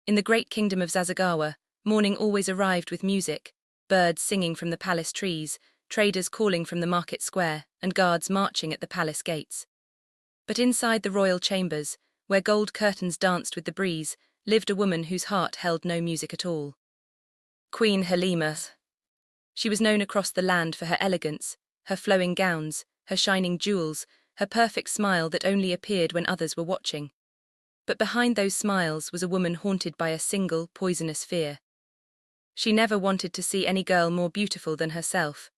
In the great kingdom of Sasagawa, morning always arrived with music, birds singing from the palace trees, traders calling from the market square, and guards marching at the palace gates. But inside the royal chambers, where gold curtains danced with the breeze, lived a woman whose heart held no music at all. Queen Halima. She was known across the land for her elegance, her flowing gowns, her shining jewels, her perfect smile that only appeared when others were watching. But behind those smiles was a woman haunted by a single, poisonous fear. She never wanted to see any girl more beautiful than herself.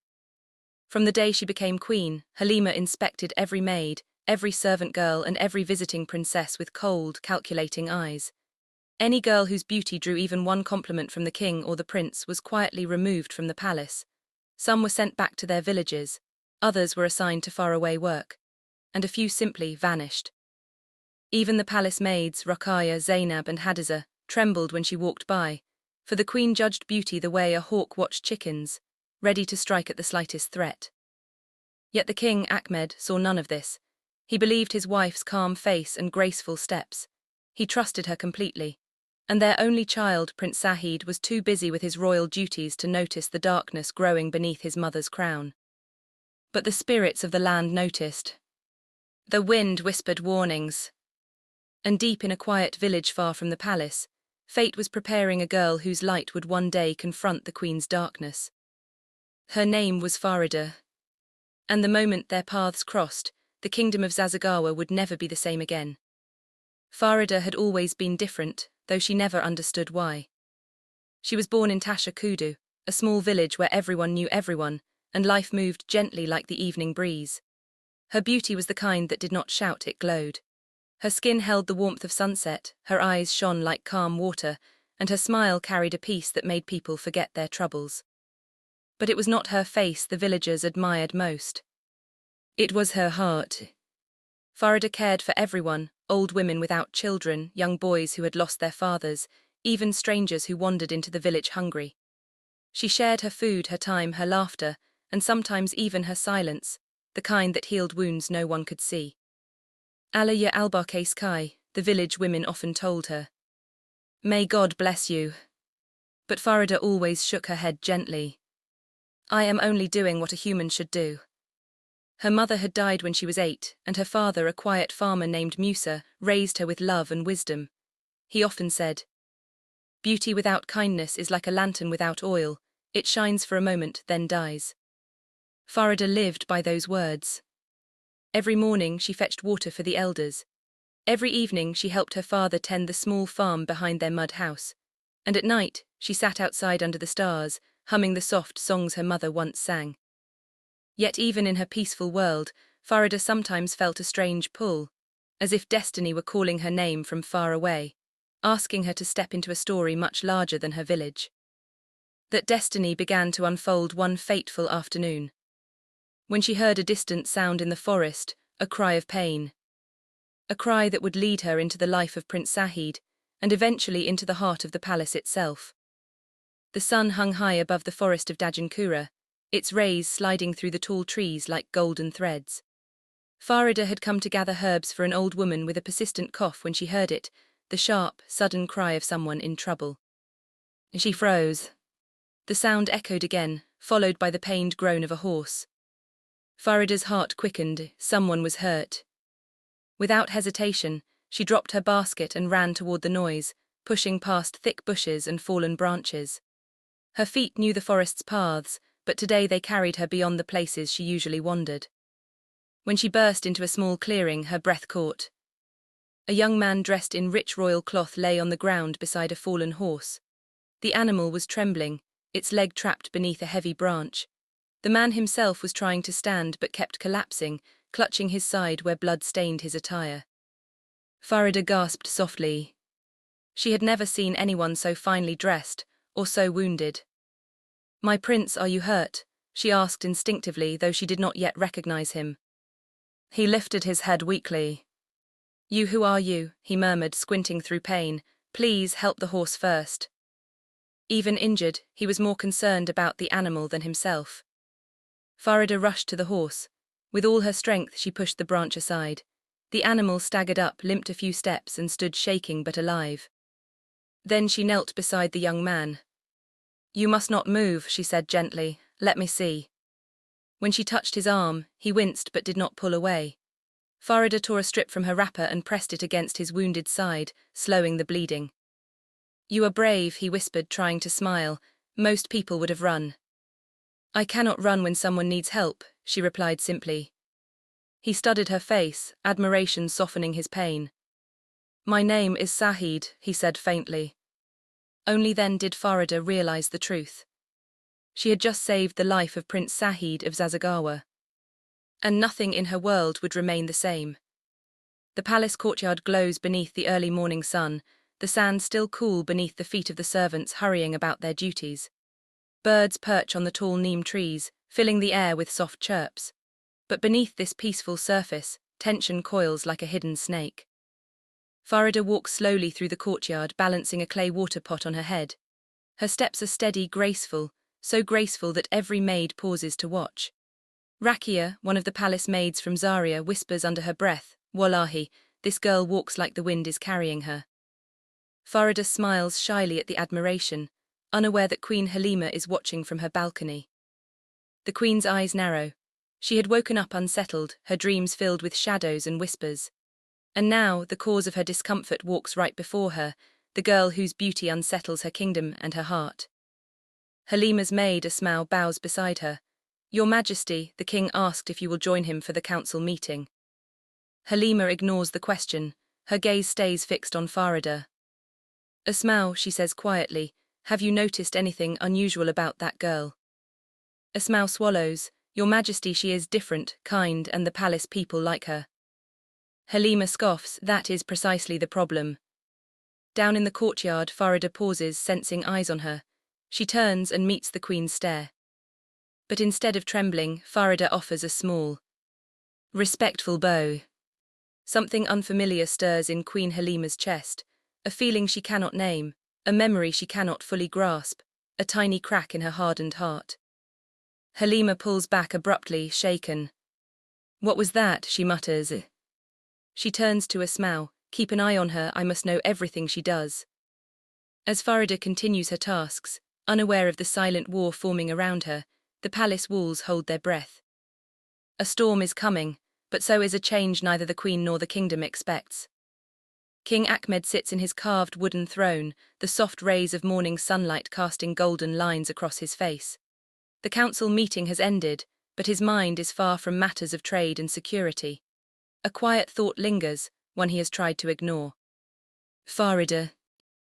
From the day she became queen, Halima inspected every maid, every servant girl and every visiting princess with cold, calculating eyes. Any girl whose beauty drew even one compliment from the king or the prince was quietly removed from the palace. Some were sent back to their villages, others were assigned to faraway work, and a few simply vanished. Even the palace maids, Ruqayya, Zainab and Hadiza, trembled when she walked by, for the queen judged beauty the way a hawk watched chickens, ready to strike at the slightest threat. Yet the king, Ahmed, saw none of this. He believed his wife's calm face and graceful steps. He trusted her completely, and their only child, Prince Sahid, was too busy with his royal duties to notice the darkness growing beneath his mother's crown. But the spirits of the land noticed. The wind whispered warnings. And deep in a quiet village far from the palace, fate was preparing a girl whose light would one day confront the queen's darkness. Her name was Farida. And the moment their paths crossed, the kingdom of Sasagawa would never be the same again. Farida had always been different, though she never understood why. She was born in Tasha Kudu, a small village where everyone knew everyone, and life moved gently like the evening breeze. Her beauty was the kind that did not shout, it glowed. Her skin held the warmth of sunset, her eyes shone like calm water, and her smile carried a peace that made people forget their troubles. But it was not her face the villagers admired most. It was her heart. Farida cared for everyone, old women without children, young boys who had lost their fathers, even strangers who wandered into the village hungry. She shared her food, her time, her laughter, and sometimes even her silence, the kind that healed wounds no one could see. Allah ya albarke sky, the village women often told her. May God bless you. But Farida always shook her head gently. I am only doing what a human should do. Her mother had died when she was 8, and her father, a quiet farmer named Musa, raised her with love and wisdom. He often said, "Beauty without kindness is like a lantern without oil, it shines for a moment, then dies." Farida lived by those words. Every morning she fetched water for the elders. Every evening she helped her father tend the small farm behind their mud house. And at night she sat outside under the stars, humming the soft songs her mother once sang. Yet even in her peaceful world, Farida sometimes felt a strange pull, as if destiny were calling her name from far away, asking her to step into a story much larger than her village. That destiny began to unfold one fateful afternoon, when she heard a distant sound in the forest, a cry of pain. A cry that would lead her into the life of Prince Sahid, and eventually into the heart of the palace itself. The sun hung high above the forest of Dajankura, its rays sliding through the tall trees like golden threads. Farida had come to gather herbs for an old woman with a persistent cough when she heard it, the sharp, sudden cry of someone in trouble. She froze. The sound echoed again, followed by the pained groan of a horse. Farida's heart quickened, someone was hurt. Without hesitation, she dropped her basket and ran toward the noise, pushing past thick bushes and fallen branches. Her feet knew the forest's paths, but today they carried her beyond the places she usually wandered. When she burst into a small clearing, her breath caught. A young man dressed in rich royal cloth lay on the ground beside a fallen horse. The animal was trembling, its leg trapped beneath a heavy branch. The man himself was trying to stand but kept collapsing, clutching his side where blood stained his attire. Farida gasped softly. She had never seen anyone so finely dressed, or so wounded. "My prince, are you hurt?" she asked instinctively, though she did not yet recognize him. He lifted his head weakly. "You, who are you?" he murmured, squinting through pain. "Please help the horse first." Even injured, he was more concerned about the animal than himself. Farida rushed to the horse. With all her strength she pushed the branch aside. The animal staggered up, limped a few steps and stood shaking but alive. Then she knelt beside the young man. "You must not move," she said gently. "Let me see." When she touched his arm, he winced but did not pull away. Farida tore a strip from her wrapper and pressed it against his wounded side, slowing the bleeding. "You are brave," he whispered, trying to smile. "Most people would have run." "I cannot run when someone needs help," she replied simply. He studied her face, admiration softening his pain. "My name is Sahid," he said faintly. Only then did Farida realize the truth. She had just saved the life of Prince Sahid of Sasagawa. And nothing in her world would remain the same. The palace courtyard glows beneath the early morning sun, the sand still cool beneath the feet of the servants hurrying about their duties. Birds perch on the tall neem trees, filling the air with soft chirps. But beneath this peaceful surface, tension coils like a hidden snake. Farida walks slowly through the courtyard, balancing a clay water pot on her head. Her steps are steady, graceful, so graceful that every maid pauses to watch. Rakia, one of the palace maids from Zaria, whispers under her breath, "Wallahi, this girl walks like the wind is carrying her." Farida smiles shyly at the admiration, unaware that Queen Halima is watching from her balcony. The queen's eyes narrow. She had woken up unsettled, her dreams filled with shadows and whispers. And now, the cause of her discomfort walks right before her, the girl whose beauty unsettles her kingdom and her heart. Halima's maid Asmau bows beside her. "Your Majesty, the king asked if you will join him for the council meeting." Halima ignores the question, her gaze stays fixed on Farida. "Asmau," she says quietly, "have you noticed anything unusual about that girl?" Asmau swallows. "Your Majesty, she is different, kind, and the palace people like her." Halima scoffs. "That is precisely the problem." Down in the courtyard, Farida pauses, sensing eyes on her. She turns and meets the queen's stare. But instead of trembling, Farida offers a small, respectful bow. Something unfamiliar stirs in Queen Halima's chest, a feeling she cannot name, a memory she cannot fully grasp, a tiny crack in her hardened heart. Halima pulls back abruptly, shaken. "What was that?" she mutters. She turns to Asmau. "Keep an eye on her, I must know everything she does." As Farida continues her tasks, unaware of the silent war forming around her, the palace walls hold their breath. A storm is coming, but so is a change neither the queen nor the kingdom expects. King Ahmed sits in his carved wooden throne, the soft rays of morning sunlight casting golden lines across his face. The council meeting has ended, but his mind is far from matters of trade and security. A quiet thought lingers, one he has tried to ignore. Farida.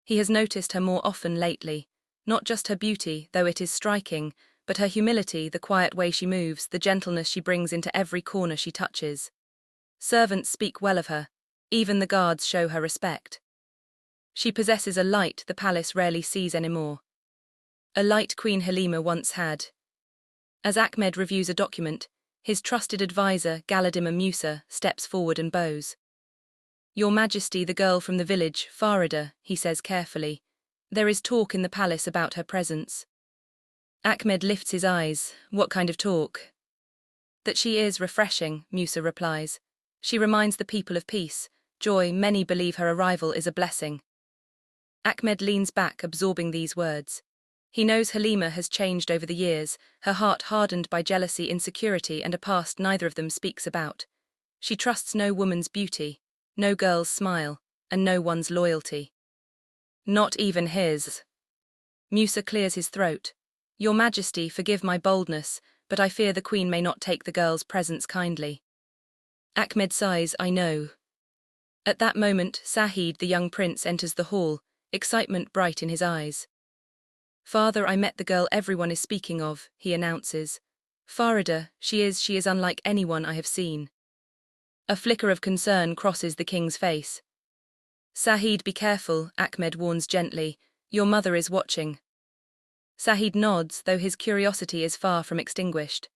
He has noticed her more often lately, not just her beauty, though it is striking, but her humility, the quiet way she moves, the gentleness she brings into every corner she touches. Servants speak well of her, even the guards show her respect. She possesses a light the palace rarely sees anymore. A light Queen Halima once had. As Ahmed reviews a document, his trusted advisor, TalesbyMissA, steps forward and bows. "Your Majesty, the girl from the village, Farida," he says carefully. "There is talk in the palace about her presence." Ahmed lifts his eyes. "What kind of talk?" "That she is refreshing," Musa replies. "She reminds the people of peace, joy. Many believe her arrival is a blessing." Ahmed leans back, absorbing these words. He knows Halima has changed over the years, her heart hardened by jealousy, insecurity, and a past neither of them speaks about. She trusts no woman's beauty, no girl's smile, and no one's loyalty. Not even his. Musa clears his throat. "Your Majesty, forgive my boldness, but I fear the queen may not take the girl's presence kindly." Ahmed sighs. "I know." At that moment, Sahid, the young prince, enters the hall, excitement bright in his eyes. "Father, I met the girl everyone is speaking of," he announces. "Farida, she is unlike anyone I have seen." A flicker of concern crosses the king's face. "Sahid, be careful," Ahmed warns gently. "Your mother is watching." Sahid nods, though his curiosity is far from extinguished.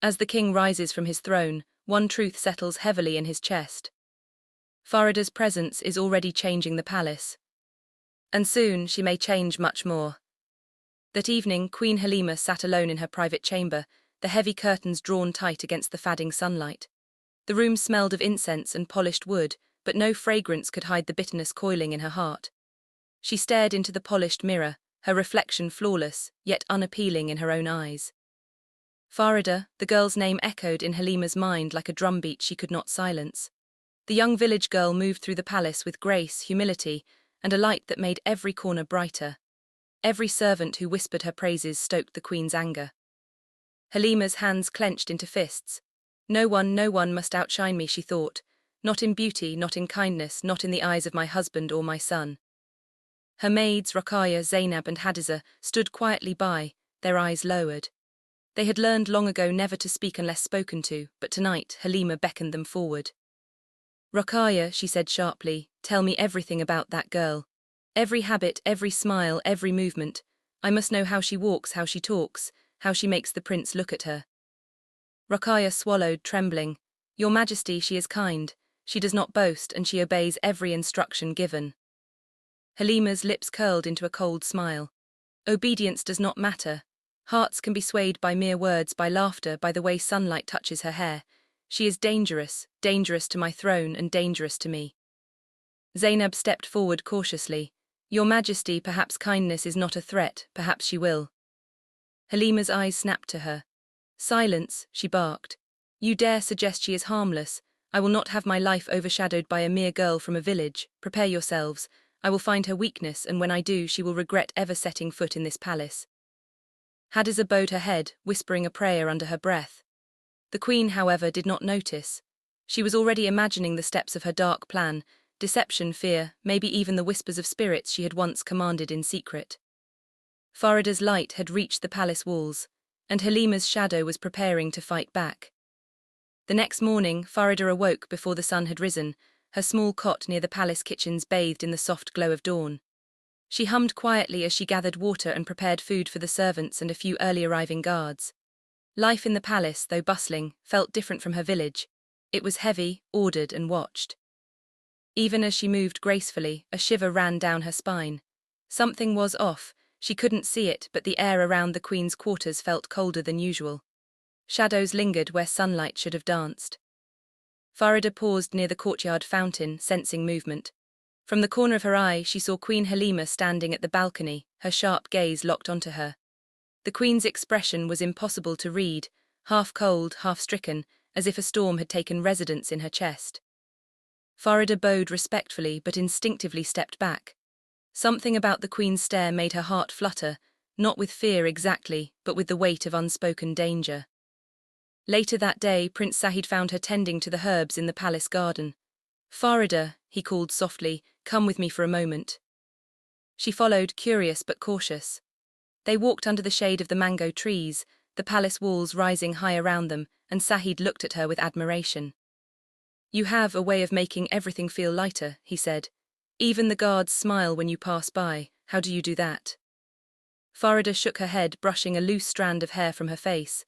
As the king rises from his throne, one truth settles heavily in his chest. Farida's presence is already changing the palace. And soon she may change much more. That evening, Queen Halima sat alone in her private chamber, the heavy curtains drawn tight against the fading sunlight. The room smelled of incense and polished wood, but no fragrance could hide the bitterness coiling in her heart. She stared into the polished mirror, her reflection flawless, yet unappealing in her own eyes. Farida, the girl's name echoed in Halima's mind like a drumbeat she could not silence. The young village girl moved through the palace with grace, humility, and a light that made every corner brighter. Every servant who whispered her praises stoked the queen's anger. Halima's hands clenched into fists. No one must outshine me, she thought. Not in beauty, not in kindness, not in the eyes of my husband or my son. Her maids, Rakaya, Zainab and Hadiza, stood quietly by, their eyes lowered. They had learned long ago never to speak unless spoken to, but tonight Halima beckoned them forward. Rakaya, she said sharply, tell me everything about that girl. Every habit, every smile, every movement. I must know how she walks, how she talks, how she makes the prince look at her. Rakaya swallowed, trembling. Your Majesty, she is kind. She does not boast, and she obeys every instruction given. Halima's lips curled into a cold smile. Obedience does not matter. Hearts can be swayed by mere words, by laughter, by the way sunlight touches her hair. She is dangerous, dangerous to my throne and dangerous to me. Zainab stepped forward cautiously. Your Majesty, perhaps kindness is not a threat, perhaps she will. Halima's eyes snapped to her. Silence, she barked. You dare suggest she is harmless. I will not have my life overshadowed by a mere girl from a village. Prepare yourselves. I will find her weakness, and when I do, she will regret ever setting foot in this palace. Hadiza bowed her head, whispering a prayer under her breath. The queen, however, did not notice. She was already imagining the steps of her dark plan, deception, fear, maybe even the whispers of spirits she had once commanded in secret. Farida's light had reached the palace walls, and Halima's shadow was preparing to fight back. The next morning, Farida awoke before the sun had risen, her small cot near the palace kitchens bathed in the soft glow of dawn. She hummed quietly as she gathered water and prepared food for the servants and a few early-arriving guards. Life in the palace, though bustling, felt different from her village. It was heavy, ordered and watched. Even as she moved gracefully, a shiver ran down her spine. Something was off. She couldn't see it, but the air around the queen's quarters felt colder than usual. Shadows lingered where sunlight should have danced. Farida paused near the courtyard fountain, sensing movement. From the corner of her eye, she saw Queen Halima standing at the balcony, her sharp gaze locked onto her. The queen's expression was impossible to read, half cold, half stricken, as if a storm had taken residence in her chest. Farida bowed respectfully but instinctively stepped back. Something about the queen's stare made her heart flutter, not with fear exactly, but with the weight of unspoken danger. Later that day, Prince Sahid found her tending to the herbs in the palace garden. Farida, he called softly, come with me for a moment. She followed, curious but cautious. They walked under the shade of the mango trees, the palace walls rising high around them, and Sahid looked at her with admiration. You have a way of making everything feel lighter, he said. Even the guards smile when you pass by. How do you do that? Farida shook her head, brushing a loose strand of hair from her face.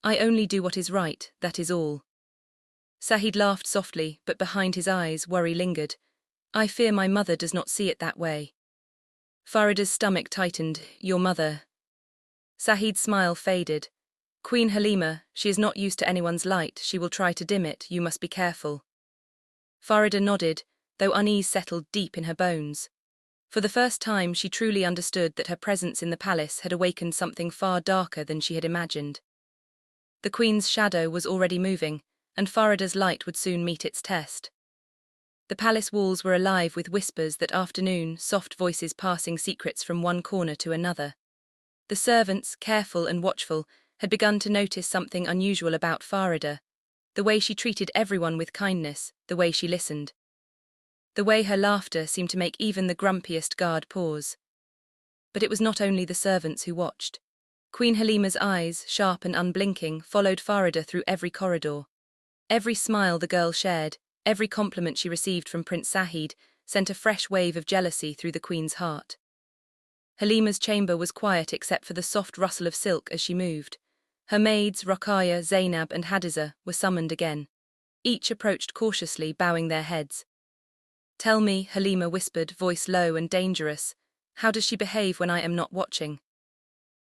I only do what is right, that is all. Sahid laughed softly, but behind his eyes worry lingered. I fear my mother does not see it that way. Farida's stomach tightened. Your mother. Sahid's smile faded. Queen Halima, she is not used to anyone's light, she will try to dim it, you must be careful. Farida nodded, though unease settled deep in her bones. For the first time she truly understood that her presence in the palace had awakened something far darker than she had imagined. The queen's shadow was already moving, and Farida's light would soon meet its test. The palace walls were alive with whispers that afternoon, soft voices passing secrets from one corner to another. The servants, careful and watchful, had begun to notice something unusual about Farida, the way she treated everyone with kindness, the way she listened. The way her laughter seemed to make even the grumpiest guard pause. But it was not only the servants who watched. Queen Halima's eyes, sharp and unblinking, followed Farida through every corridor. Every smile the girl shared, every compliment she received from Prince Sahid, sent a fresh wave of jealousy through the queen's heart. Halima's chamber was quiet except for the soft rustle of silk as she moved. Her maids, Rakaya, Zainab and Hadiza, were summoned again. Each approached cautiously, bowing their heads. Tell me, Halima whispered, voice low and dangerous, how does she behave when I am not watching?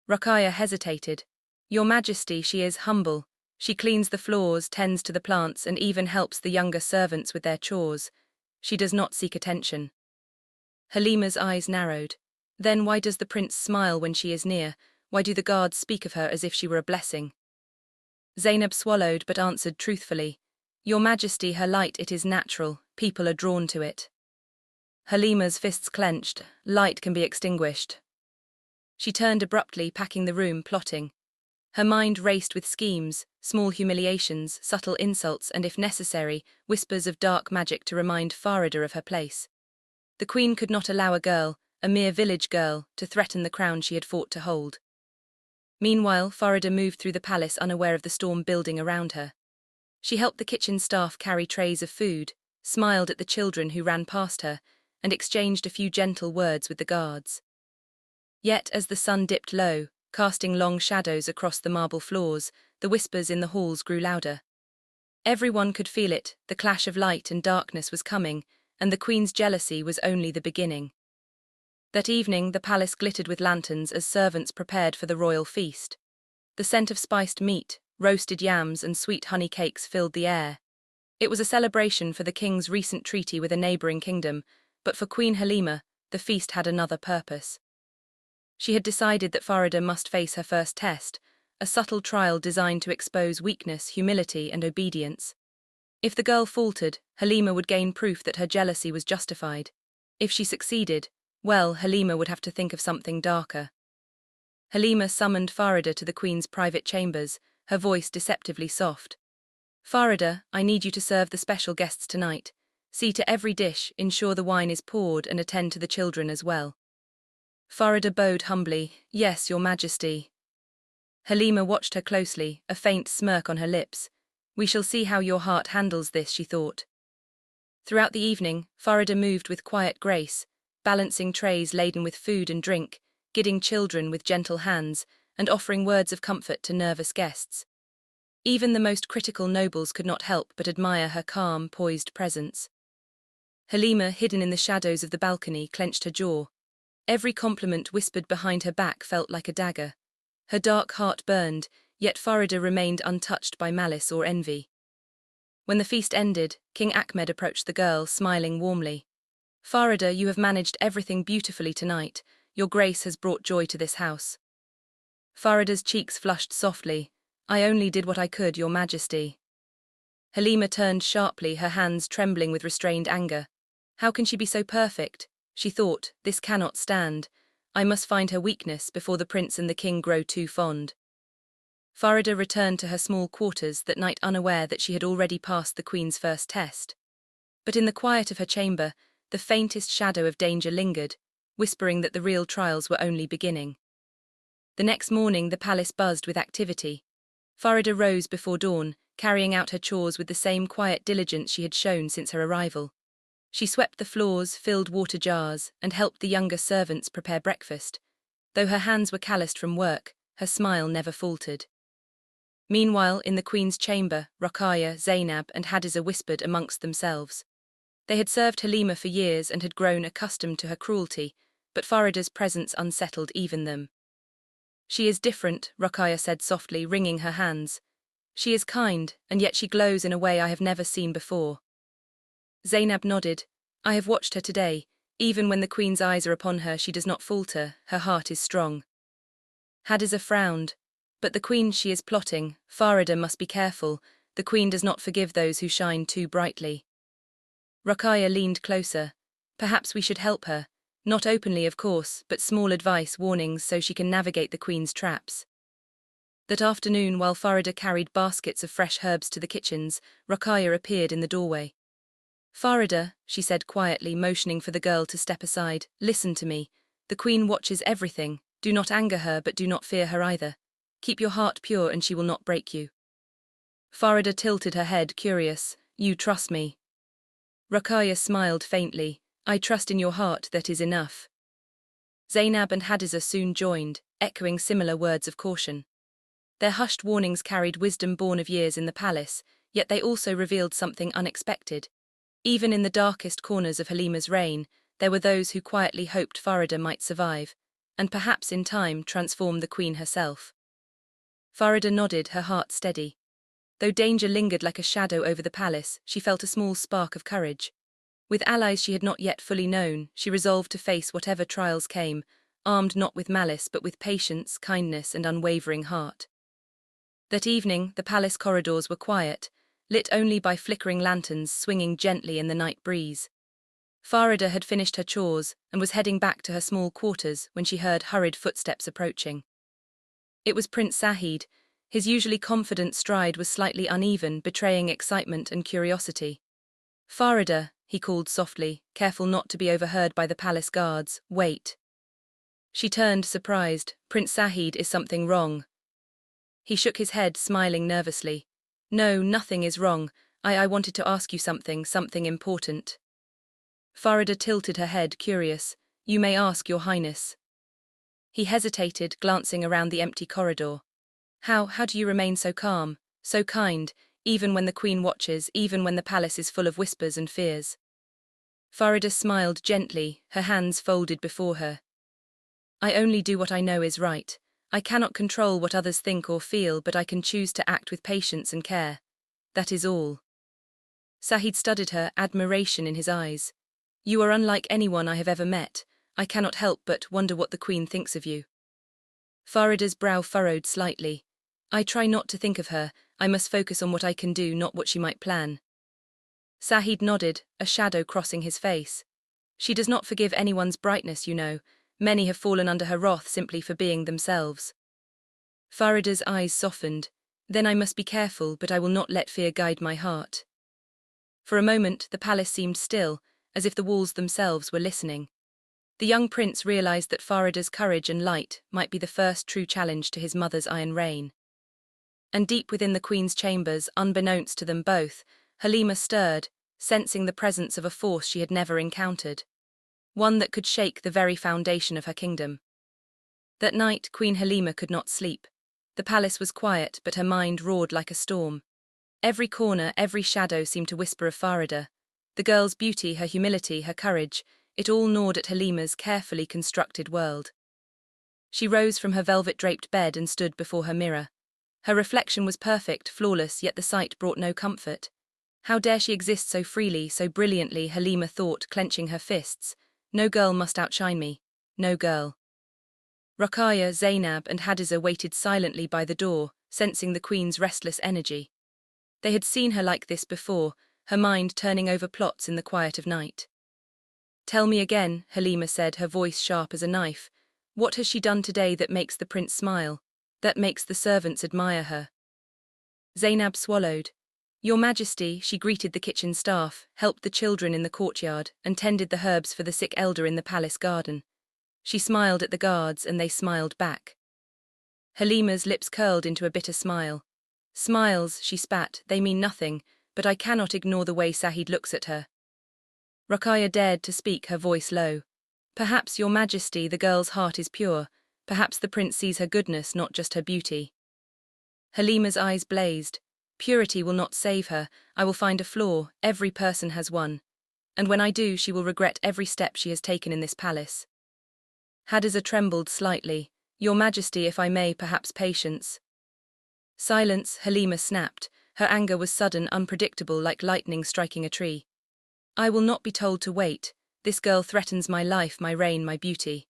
Rakaya hesitated. Your Majesty, she is humble. She cleans the floors, tends to the plants, and even helps the younger servants with their chores. She does not seek attention. Halima's eyes narrowed. Then why does the prince smile when she is near? Why do the guards speak of her as if she were a blessing? Zainab swallowed but answered truthfully. Your Majesty, her light, it is natural. People are drawn to it. Halima's fists clenched. Light can be extinguished. She turned abruptly, packing the room, plotting. Her mind raced with schemes, small humiliations, subtle insults, and if necessary, whispers of dark magic to remind Farida of her place. The queen could not allow a girl, a mere village girl, to threaten the crown she had fought to hold. Meanwhile, Farida moved through the palace unaware of the storm building around her. She helped the kitchen staff carry trays of food, smiled at the children who ran past her, and exchanged a few gentle words with the guards. Yet as the sun dipped low, casting long shadows across the marble floors, the whispers in the halls grew louder. Everyone could feel it, the clash of light and darkness was coming, and the queen's jealousy was only the beginning. That evening the palace glittered with lanterns as servants prepared for the royal feast. The scent of spiced meat, roasted yams and sweet honey cakes filled the air. It was a celebration for the king's recent treaty with a neighboring kingdom, but for Queen Halima, the feast had another purpose. She had decided that Farida must face her first test, a subtle trial designed to expose weakness, humility, and obedience. If the girl faltered, Halima would gain proof that her jealousy was justified. If she succeeded, well, Halima would have to think of something darker. Halima summoned Farida to the queen's private chambers, her voice deceptively soft. Farida, I need you to serve the special guests tonight. See to every dish, ensure the wine is poured, and attend to the children as well. Farida bowed humbly. Yes, Your Majesty. Halima watched her closely, a faint smirk on her lips. We shall see how your heart handles this, she thought. Throughout the evening, Farida moved with quiet grace, balancing trays laden with food and drink, guiding children with gentle hands, and offering words of comfort to nervous guests. Even the most critical nobles could not help but admire her calm, poised presence. Halima, hidden in the shadows of the balcony, clenched her jaw. Every compliment whispered behind her back felt like a dagger. Her dark heart burned, yet Farida remained untouched by malice or envy. When the feast ended, King Ahmed approached the girl, smiling warmly. Farida, you have managed everything beautifully tonight. Your grace has brought joy to this house. Farida's cheeks flushed softly. I only did what I could, Your Majesty. Halima turned sharply, her hands trembling with restrained anger. How can she be so perfect? She thought, this cannot stand. I must find her weakness before the prince and the king grow too fond. Farida returned to her small quarters that night unaware that she had already passed the queen's first test. But in the quiet of her chamber, the faintest shadow of danger lingered, whispering that the real trials were only beginning. The next morning the palace buzzed with activity. Farida rose before dawn, carrying out her chores with the same quiet diligence she had shown since her arrival. She swept the floors, filled water jars, and helped the younger servants prepare breakfast. Though her hands were calloused from work, her smile never faltered. Meanwhile, in the queen's chamber, Ruqayya, Zainab, and Hadiza whispered amongst themselves. They had served Halima for years and had grown accustomed to her cruelty, but Farida's presence unsettled even them. She is different, Ruqayya said softly, wringing her hands. She is kind, and yet she glows in a way I have never seen before. Zainab nodded. I have watched her today. Even when the queen's eyes are upon her, she does not falter. Her heart is strong. Hadiza frowned. But the queen, she is plotting. Farida must be careful. The queen does not forgive those who shine too brightly. Ruqayya leaned closer. Perhaps we should help her. Not openly, of course, but small advice, warnings, so she can navigate the queen's traps. That afternoon, while Farida carried baskets of fresh herbs to the kitchens, Ruqayya appeared in the doorway. Farida, she said quietly, motioning for the girl to step aside, listen to me. The queen watches everything. Do not anger her, but do not fear her either. Keep your heart pure and she will not break you. Farida tilted her head, curious. You trust me? Ruqayya smiled faintly. I trust in your heart, that is enough. Zainab and Hadiza soon joined, echoing similar words of caution. Their hushed warnings carried wisdom born of years in the palace, yet they also revealed something unexpected. Even in the darkest corners of Halima's reign, there were those who quietly hoped Farida might survive, and perhaps in time transform the queen herself. Farida nodded, her heart steady. Though danger lingered like a shadow over the palace, she felt a small spark of courage. With allies she had not yet fully known, she resolved to face whatever trials came, armed not with malice but with patience, kindness, and unwavering heart. That evening, the palace corridors were quiet, lit only by flickering lanterns swinging gently in the night breeze. Farida had finished her chores and was heading back to her small quarters when she heard hurried footsteps approaching. It was Prince Sahid. His usually confident stride was slightly uneven, betraying excitement and curiosity. "Farida," he called softly, careful not to be overheard by the palace guards, "wait." She turned, surprised. "Prince Sahid, is something wrong?" He shook his head, smiling nervously. "No, nothing is wrong. I wanted to ask you something important." Farida tilted her head, curious. "You may ask, Your Highness." He hesitated, glancing around the empty corridor. How do you remain so calm, so kind, even when the Queen watches, even when the palace is full of whispers and fears?" Farida smiled gently, her hands folded before her. "I only do what I know is right. I cannot control what others think or feel, but I can choose to act with patience and care. That is all." Sahid studied her, admiration in his eyes. "You are unlike anyone I have ever met. I cannot help but wonder what the Queen thinks of you." Farida's brow furrowed slightly. "I try not to think of her. I must focus on what I can do, not what she might plan." Sahid nodded, a shadow crossing his face. "She does not forgive anyone's brightness, you know. Many have fallen under her wrath simply for being themselves." Farida's eyes softened. "Then I must be careful, but I will not let fear guide my heart." For a moment, the palace seemed still, as if the walls themselves were listening. The young prince realized that Farida's courage and light might be the first true challenge to his mother's iron reign. And deep within the Queen's chambers, unbeknownst to them both, Halima stirred, sensing the presence of a force she had never encountered. One that could shake the very foundation of her kingdom. That night, Queen Halima could not sleep. The palace was quiet, but her mind roared like a storm. Every corner, every shadow seemed to whisper of Farida. The girl's beauty, her humility, her courage, it all gnawed at Halima's carefully constructed world. She rose from her velvet-draped bed and stood before her mirror. Her reflection was perfect, flawless, yet the sight brought no comfort. How dare she exist so freely, so brilliantly, Halima thought, clenching her fists. No girl must outshine me. No girl. Ruqayya, Zainab, and Hadiza waited silently by the door, sensing the Queen's restless energy. They had seen her like this before, her mind turning over plots in the quiet of night. "Tell me again," Halima said, her voice sharp as a knife. "What has she done today that makes the prince smile, that makes the servants admire her?" Zainab swallowed. "Your Majesty," she greeted the kitchen staff, helped the children in the courtyard, and tended the herbs for the sick elder in the palace garden. She smiled at the guards, and they smiled back. Halima's lips curled into a bitter smile. "Smiles," she spat, "they mean nothing, but I cannot ignore the way Sahid looks at her." Ruqayya dared to speak, her voice low. "Perhaps, Your Majesty, the girl's heart is pure. Perhaps the prince sees her goodness, not just her beauty." Halima's eyes blazed. "Purity will not save her. I will find a flaw. Every person has one. And when I do, she will regret every step she has taken in this palace." Hadiza trembled slightly. "Your Majesty, if I may, perhaps patience." "Silence," Halima snapped. Her anger was sudden, unpredictable, like lightning striking a tree. "I will not be told to wait. This girl threatens my life, my reign, my beauty."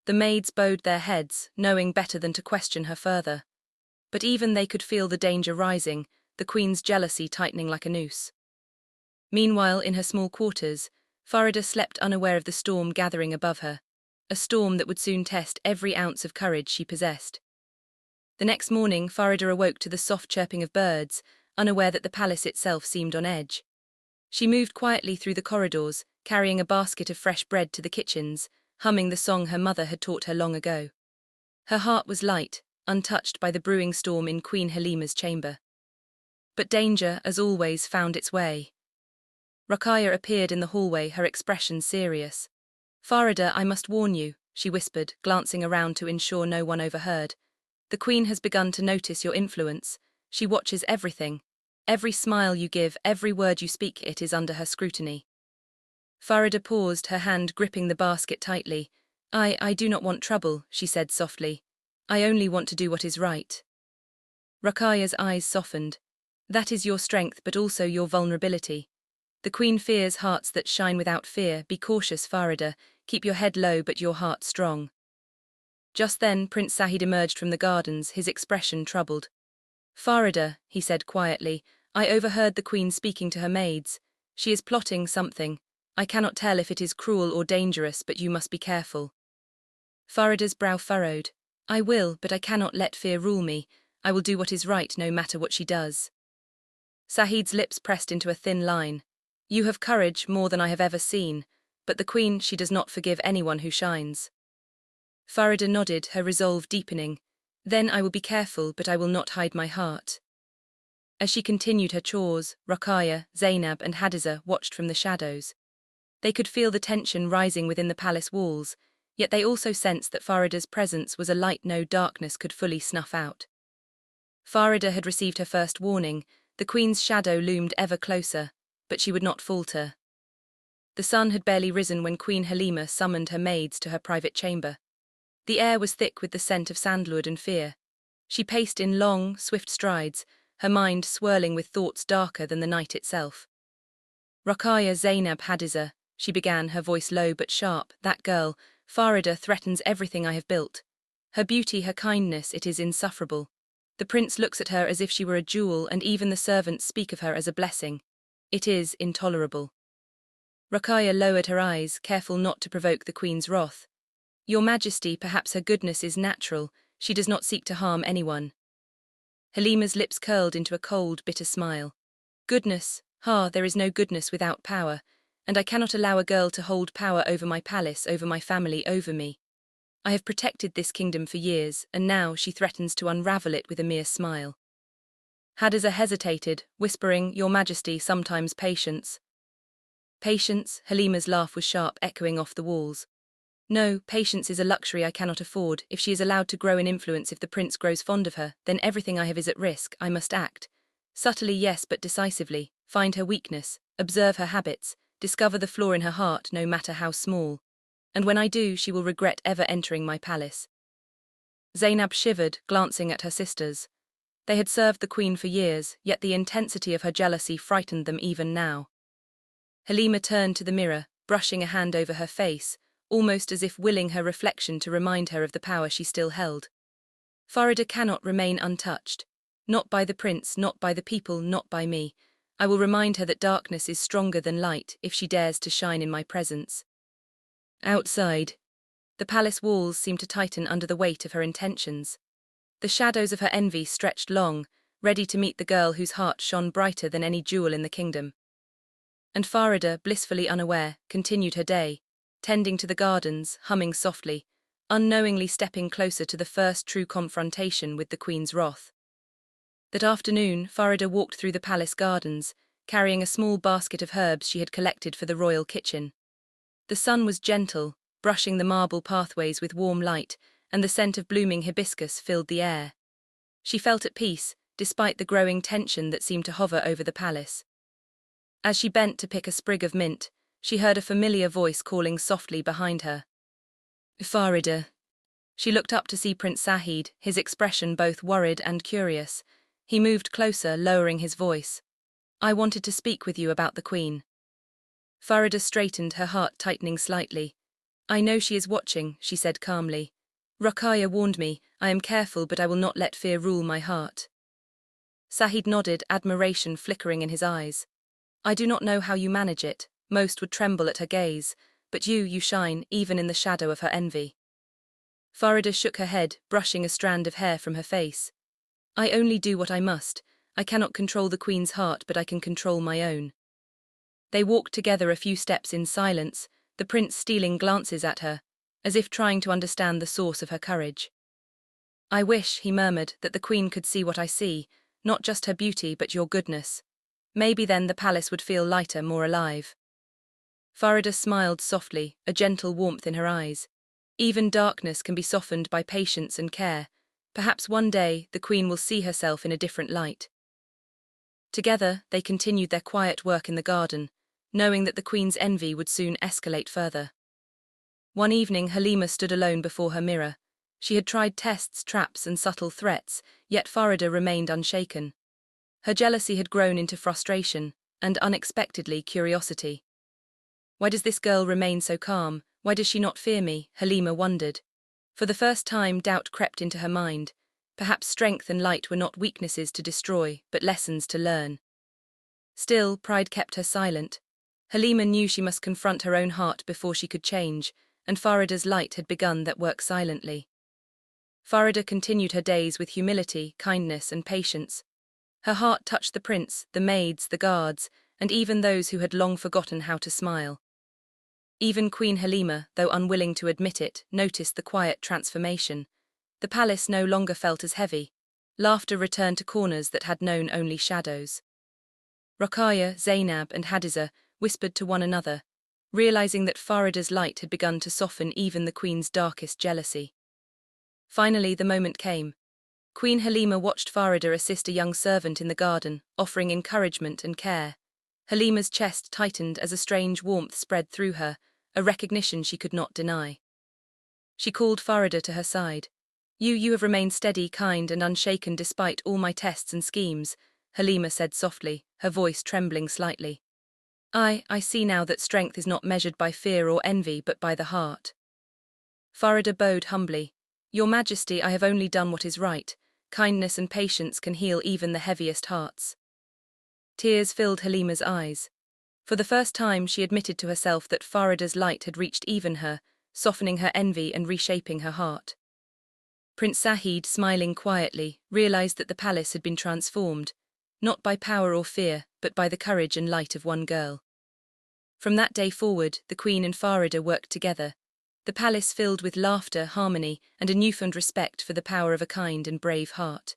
The maids bowed their heads, knowing better than to question her further. But even they could feel the danger rising, the Queen's jealousy tightening like a noose. Meanwhile, in her small quarters, Farida slept unaware of the storm gathering above her, a storm that would soon test every ounce of courage she possessed. The next morning, Farida awoke to the soft chirping of birds, unaware that the palace itself seemed on edge. She moved quietly through the corridors, carrying a basket of fresh bread to the kitchens, humming the song her mother had taught her long ago. Her heart was light, untouched by the brewing storm in Queen Halima's chamber. But danger, as always, found its way. Ruqayya appeared in the hallway, her expression serious. "Farida, I must warn you," she whispered, glancing around to ensure no one overheard. "The Queen has begun to notice your influence. She watches everything. Every smile you give, every word you speak, it is under her scrutiny." Farida paused, her hand gripping the basket tightly. I do not want trouble," she said softly. "I only want to do what is right." Ruqayya's eyes softened. "That is your strength, but also your vulnerability. The queen fears hearts that shine without fear. Be cautious, Farida. Keep your head low but your heart strong. Just then Prince Sahid emerged from the gardens, his expression troubled. Farida, he said quietly, I overheard the queen speaking to her maids. She is plotting something. I cannot tell if it is cruel or dangerous, but you must be careful. Farida's brow furrowed. I will, but I cannot let fear rule me. I will do what is right no matter what she does. Sahid's lips pressed into a thin line. You have courage, more than I have ever seen, but the queen, she does not forgive anyone who shines. Farida nodded, her resolve deepening. Then I will be careful, but I will not hide my heart. As she continued her chores, Ruqayya, Zainab and Hadiza watched from the shadows. They could feel the tension rising within the palace walls, yet they also sensed that Farida's presence was a light no darkness could fully snuff out. Farida had received her first warning. The queen's shadow loomed ever closer, but she would not falter. The sun had barely risen when Queen Halima summoned her maids to her private chamber. The air was thick with the scent of sandalwood and fear. She paced in long, swift strides, her mind swirling with thoughts darker than the night itself. Ruqayya, Zainab, Hadiza, she began, her voice low but sharp, that girl, Farida, threatens everything I have built. Her beauty, her kindness, it is insufferable. The prince looks at her as if she were a jewel, and even the servants speak of her as a blessing. It is intolerable. Ruqayya lowered her eyes, careful not to provoke the queen's wrath. Your Majesty, perhaps her goodness is natural, she does not seek to harm anyone. Halima's lips curled into a cold, bitter smile. Goodness, there is no goodness without power, and I cannot allow a girl to hold power over my palace, over my family, over me. I have protected this kingdom for years, and now she threatens to unravel it with a mere smile. Hadiza hesitated, whispering, Your Majesty, sometimes patience. Patience? Halima's laugh was sharp, echoing off the walls. No, patience is a luxury I cannot afford. If she is allowed to grow in influence, if the prince grows fond of her, then everything I have is at risk. I must act. Subtly, yes, but decisively. Find her weakness, observe her habits, discover the flaw in her heart, no matter how small. And when I do, she will regret ever entering my palace. Zainab shivered, glancing at her sisters. They had served the queen for years, yet the intensity of her jealousy frightened them even now. Halima turned to the mirror, brushing a hand over her face, almost as if willing her reflection to remind her of the power she still held. Farida cannot remain untouched. Not by the prince, not by the people, not by me. I will remind her that darkness is stronger than light if she dares to shine in my presence. Outside, the palace walls seemed to tighten under the weight of her intentions. The shadows of her envy stretched long, ready to meet the girl whose heart shone brighter than any jewel in the kingdom. And Farida, blissfully unaware, continued her day, tending to the gardens, humming softly, unknowingly stepping closer to the first true confrontation with the queen's wrath. That afternoon, Farida walked through the palace gardens, carrying a small basket of herbs she had collected for the royal kitchen. The sun was gentle, brushing the marble pathways with warm light, and the scent of blooming hibiscus filled the air. She felt at peace, despite the growing tension that seemed to hover over the palace. As she bent to pick a sprig of mint, she heard a familiar voice calling softly behind her. Farida. She looked up to see Prince Sahid, his expression both worried and curious. He moved closer, lowering his voice. I wanted to speak with you about the queen. Farida straightened, her heart tightening slightly. I know she is watching, she said calmly. Ruqayya warned me, I am careful, but I will not let fear rule my heart. Sahid nodded, admiration flickering in his eyes. I do not know how you manage it. Most would tremble at her gaze, but you shine, even in the shadow of her envy. Farida shook her head, brushing a strand of hair from her face. I only do what I must. I cannot control the queen's heart, but I can control my own. They walked together a few steps in silence, the prince stealing glances at her, as if trying to understand the source of her courage. I wish, he murmured, that the queen could see what I see, not just her beauty but your goodness. Maybe then the palace would feel lighter, more alive. Farida smiled softly, a gentle warmth in her eyes. Even darkness can be softened by patience and care. Perhaps one day the queen will see herself in a different light. Together, they continued their quiet work in the garden, knowing that the queen's envy would soon escalate further. One evening, Halima stood alone before her mirror. She had tried tests, traps, and subtle threats, yet Farida remained unshaken. Her jealousy had grown into frustration, and unexpectedly curiosity. Why does this girl remain so calm? Why does she not fear me? Halima wondered. For the first time, doubt crept into her mind. Perhaps strength and light were not weaknesses to destroy, but lessons to learn. Still, pride kept her silent. Halima knew she must confront her own heart before she could change, and Farida's light had begun that work silently. Farida continued her days with humility, kindness, and patience. Her heart touched the prince, the maids, the guards, and even those who had long forgotten how to smile. Even Queen Halima, though unwilling to admit it, noticed the quiet transformation. The palace no longer felt as heavy. Laughter returned to corners that had known only shadows. Rokhaya, Zainab, and Hadiza whispered to one another, realizing that Farida's light had begun to soften even the queen's darkest jealousy. Finally, the moment came. Queen Halima watched Farida assist a young servant in the garden, offering encouragement and care. Halima's chest tightened as a strange warmth spread through her, a recognition she could not deny. She called Farida to her side. You have remained steady, kind, and unshaken despite all my tests and schemes," Halima said softly, her voice trembling slightly. I see now that strength is not measured by fear or envy but by the heart." Farida bowed humbly. "Your Majesty, I have only done what is right. Kindness and patience can heal even the heaviest hearts." Tears filled Halima's eyes. For the first time she admitted to herself that Farida's light had reached even her, softening her envy and reshaping her heart. Prince Sahid, smiling quietly, realized that the palace had been transformed, not by power or fear, but by the courage and light of one girl. From that day forward, the Queen and Farida worked together, the palace filled with laughter, harmony, and a newfound respect for the power of a kind and brave heart.